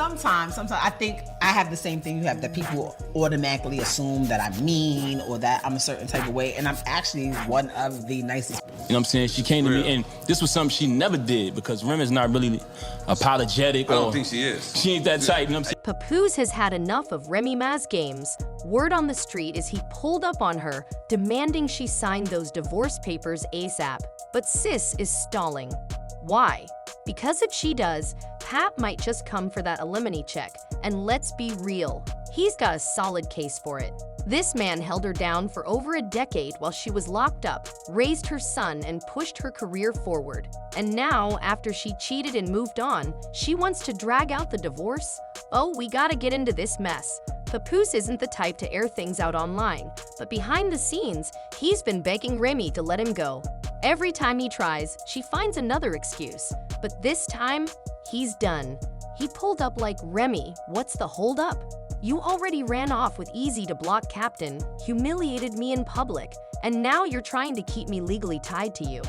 Sometimes I think I have the same thing you have, that people automatically assume that I'm mean or that I'm a certain type of way, and I'm actually one of the nicest. You know what I'm saying? She came to me, and this was something she never did, because Remy is not really apologetic. I don't think she is. She ain't that type, you know what I'm saying? Papoose has had enough of Remy Ma's games. Word on the street is he pulled up on her, demanding she sign those divorce papers ASAP. But sis is stalling. Why? Because if she does, Pap might just come for that alimony check. And let's be real, he's got a solid case for it. This man held her down for over a decade while she was locked up, raised her son, and pushed her career forward. And now, after she cheated and moved on, she wants to drag out the divorce? Oh, we gotta get into this mess. Papoose isn't the type to air things out online, but behind the scenes, he's been begging Remy to let him go. Every time he tries, she finds another excuse. But this time, he's done. He pulled up like, Remy, what's the holdup? You already ran off with easy to block captain, humiliated me in public, and now you're trying to keep me legally tied to you.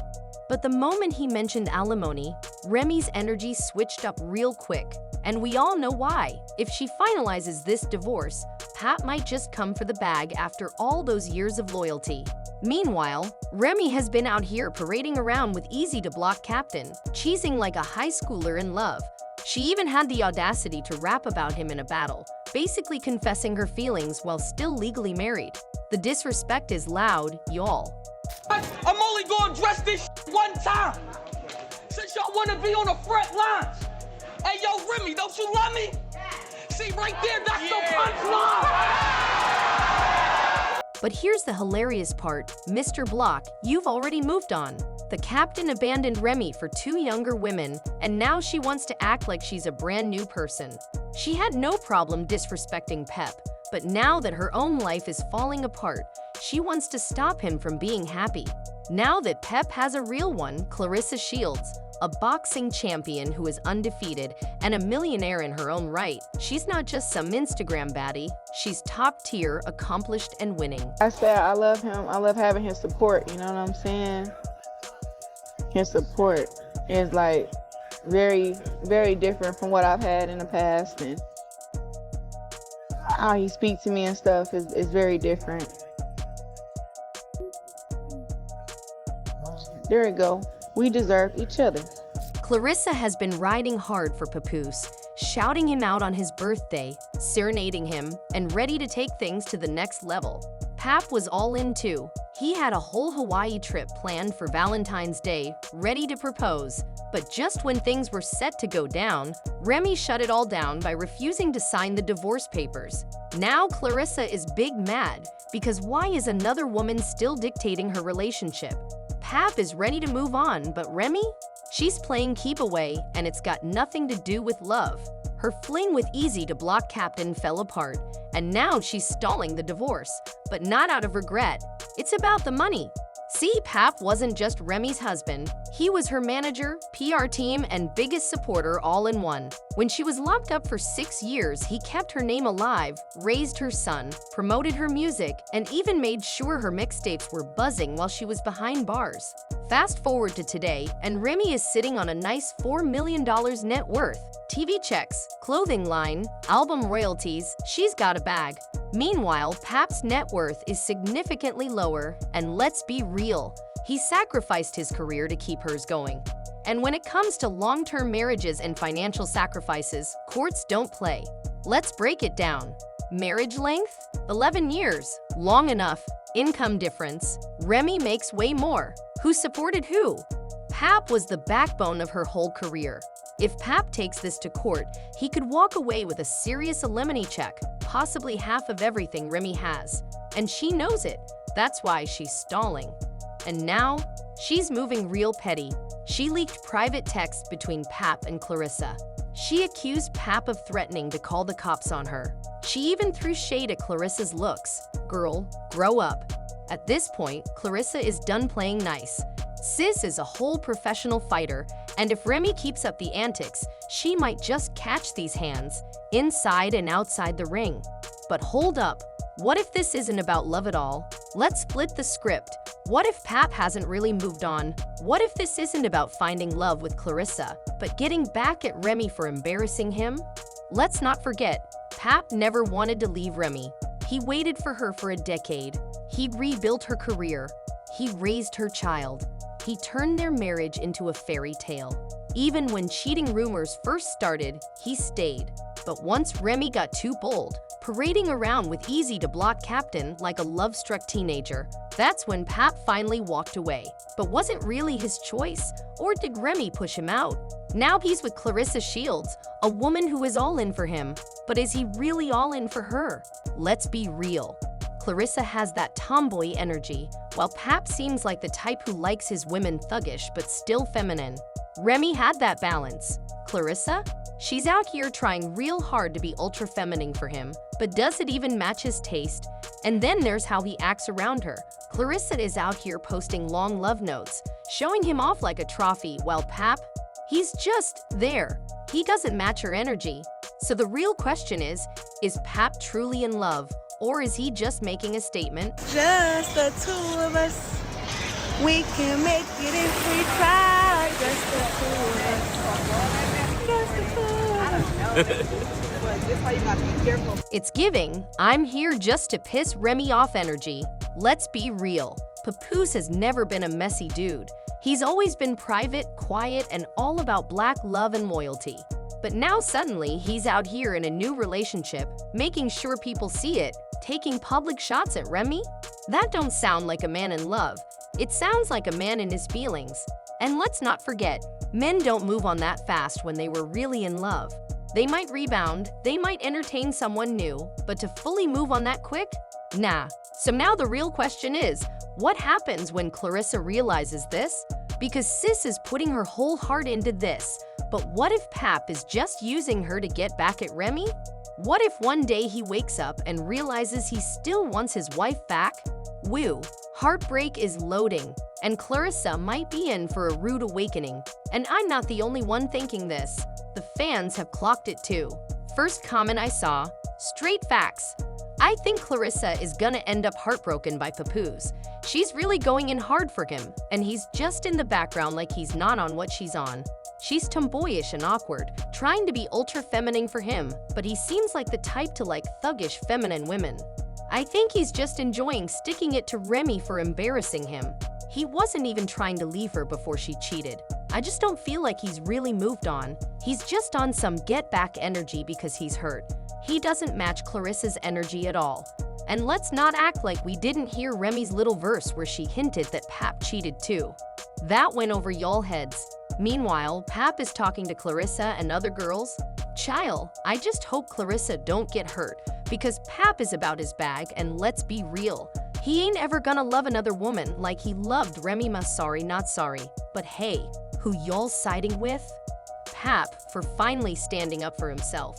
But the moment he mentioned alimony, Remy's energy switched up real quick. And we all know why. If she finalizes this divorce, Pat might just come for the bag after all those years of loyalty. Meanwhile, Remy has been out here parading around with easy to block captain, cheesing like a high schooler in love. She even had the audacity to rap about him in a battle, basically confessing her feelings while still legally married. The disrespect is loud, y'all. I'm only gonna address this one time, since y'all wanna be on the front lines. Hey, yo, Remy, don't you love me? See, right there, that's the punchline. But here's the hilarious part. Mr. Block, you've already moved on. The captain abandoned Remy for 2 younger women, and now she wants to act like she's a brand new person. She had no problem disrespecting Pep, but now that her own life is falling apart, she wants to stop him from being happy. Now that Pep has a real one, Clarissa Shields, a boxing champion who is undefeated and a millionaire in her own right, she's not just some Instagram baddie, she's top tier, accomplished, and winning. I said I love him. I love having his support, you know what I'm saying? His support is like very, very different from what I've had in the past, and how he speaks to me and stuff is very different. There we go. We deserve each other. Clarissa has been riding hard for Papoose, shouting him out on his birthday, serenading him, and ready to take things to the next level. Pap was all in too. He had a whole Hawaii trip planned for Valentine's Day, ready to propose. But just when things were set to go down, Remy shut it all down by refusing to sign the divorce papers. Now Clarissa is big mad, because why is another woman still dictating her relationship? Pap is ready to move on, but Remy? She's playing keep away, and it's got nothing to do with love. Her fling with easy to block captain fell apart, and now she's stalling the divorce, but not out of regret. It's about the money. See, Pap wasn't just Remy's husband. He was her manager, PR team, and biggest supporter all in one. When she was locked up for 6 years, he kept her name alive, raised her son, promoted her music, and even made sure her mixtapes were buzzing while she was behind bars. Fast forward to today, and Remy is sitting on a nice $4 million net worth. TV checks, clothing line, album royalties, she's got a bag. Meanwhile, Pap's net worth is significantly lower, and let's be real, he sacrificed his career to keep hers going. And when it comes to long-term marriages and financial sacrifices, courts don't play. Let's break it down. Marriage length? 11 years. Long enough. Income difference? Remy makes way more. Who supported who? Pap was the backbone of her whole career. If Pap takes this to court, he could walk away with a serious alimony check, possibly half of everything Remy has. And she knows it. That's why she's stalling. And now, she's moving real petty. She leaked private texts between Pap and Clarissa. She accused Pap of threatening to call the cops on her. She even threw shade at Clarissa's looks. Girl, grow up. At this point, Clarissa is done playing nice. Sis is a whole professional fighter, and if Remy keeps up the antics, she might just catch these hands, inside and outside the ring. But hold up, what if this isn't about love at all? Let's flip the script. What if Pap hasn't really moved on? What if this isn't about finding love with Clarissa, but getting back at Remy for embarrassing him? Let's not forget, Pap never wanted to leave Remy. He waited for her for a decade. He rebuilt her career. He raised her child. He turned their marriage into a fairy tale. Even when cheating rumors first started, he stayed. But once Remy got too bold, parading around with easy-to-block captain like a love-struck teenager, that's when Pap finally walked away. But was it really his choice, or did Remy push him out? Now he's with Clarissa Shields, a woman who is all in for him. But is he really all in for her? Let's be real. Clarissa has that tomboy energy, while Pap seems like the type who likes his women thuggish but still feminine. Remy had that balance. Clarissa? She's out here trying real hard to be ultra feminine for him, but does it even match his taste? And then there's how he acts around her. Clarissa is out here posting long love notes, showing him off like a trophy, while Pap, he's just there. He doesn't match her energy. So the real question is Pap truly in love, or is he just making a statement? Just the two of us. We can make it if we try. Just the two of us. Just the two of us. That's why you gotta be careful. It's giving, I'm here just to piss Remy off energy. Let's be real. Papoose has never been a messy dude. He's always been private, quiet, and all about black love and loyalty. But now suddenly he's out here in a new relationship, making sure people see it, taking public shots at Remy? That don't sound like a man in love. It sounds like a man in his feelings. And let's not forget, men don't move on that fast when they were really in love. They might rebound, they might entertain someone new, but to fully move on that quick? Nah. So now the real question is, what happens when Clarissa realizes this? Because sis is putting her whole heart into this. But what if Pap is just using her to get back at Remy? What if one day he wakes up and realizes he still wants his wife back? Woo, heartbreak is loading, and Clarissa might be in for a rude awakening. And I'm not the only one thinking this. The fans have clocked it too. First comment I saw, straight facts. I think Clarissa is gonna end up heartbroken by Papoose. She's really going in hard for him, and he's just in the background like he's not on what she's on. She's tomboyish and awkward, trying to be ultra feminine for him, but he seems like the type to like thuggish feminine women. I think he's just enjoying sticking it to Remy for embarrassing him. He wasn't even trying to leave her before she cheated. I just don't feel like he's really moved on. He's just on some get back energy because he's hurt. He doesn't match Clarissa's energy at all. And let's not act like we didn't hear Remy's little verse where she hinted that Pap cheated too. That went over y'all heads. Meanwhile, Pap is talking to Clarissa and other girls. Child, I just hope Clarissa don't get hurt, because Pap is about his bag, and let's be real. He ain't ever gonna love another woman like he loved Remy Ma. Sorry, not sorry. But hey, who y'all siding with? Pap for finally standing up for himself.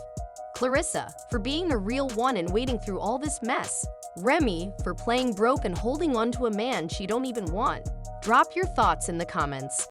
Clarissa for being the real one and waiting through all this mess. Remy for playing broke and holding on to a man she don't even want. Drop your thoughts in the comments.